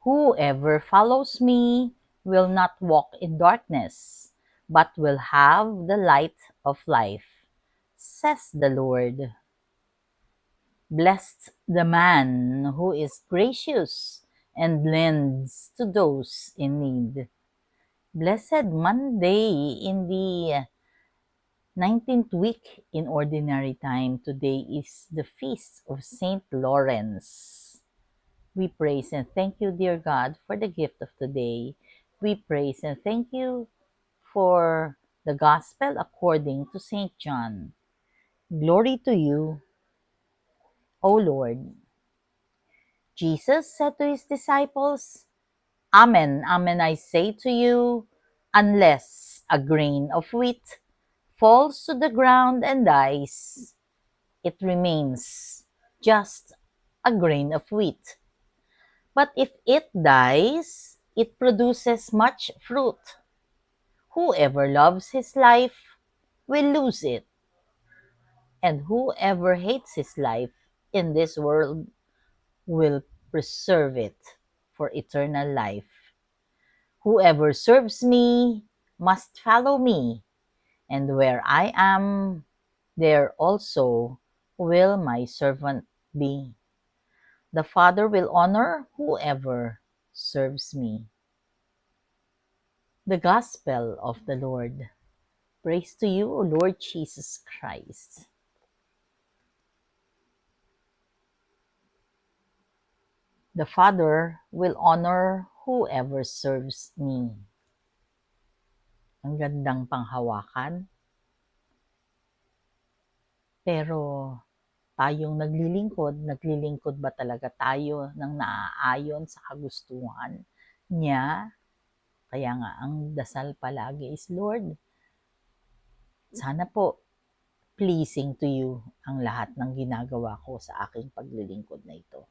Whoever follows me will not walk in darkness, but will have the light of life, says the Lord. Blessed the man who is gracious and lends to those in need. Blessed Monday in the 19th week in Ordinary Time. Today is the feast of Saint Lawrence. We praise and thank you, dear God, for the gift of today. We praise and thank you for the Gospel according to Saint John. Glory to you, O Lord. Jesus said to his disciples, Amen, amen, I say to you, unless a grain of wheat falls to the ground and dies, it remains just a grain of wheat. But if it dies, it produces much fruit. Whoever loves his life will lose it, and whoever hates his life in this world will preserve it for eternal life. Whoever serves me must follow me, and where I am, there also will my servant be. The Father will honor whoever serves me. The Gospel of the Lord. Praise to you, O Lord Jesus Christ. The Father will honor whoever serves me. Ang gandang panghawakan. Pero tayong naglilingkod ba talaga tayo ng naaayon sa kagustuhan niya? Kaya nga ang dasal palagi is, Lord, sana po pleasing to you ang lahat ng ginagawa ko sa aking paglilingkod na ito.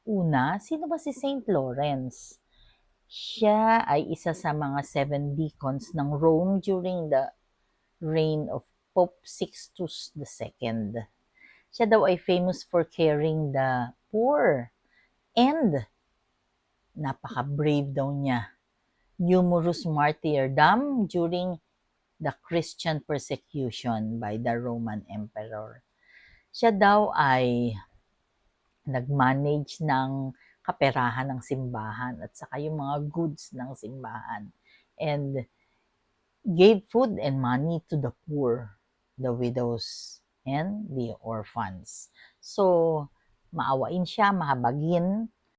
Una, sino ba si Saint Lawrence? Siya ay isa sa mga 7 deacons ng Rome during the reign of Pope Sixtus II. Siya daw ay famous for caring the poor and napaka-brave daw niya. Numerous martyrdom during the Christian persecution by the Roman Emperor. Siya daw ay nag-manage ng kaperahan ng simbahan at saka yung mga goods ng simbahan, and gave food and money to the poor, the widows, and the orphans. So, maawain siya, mahabagin,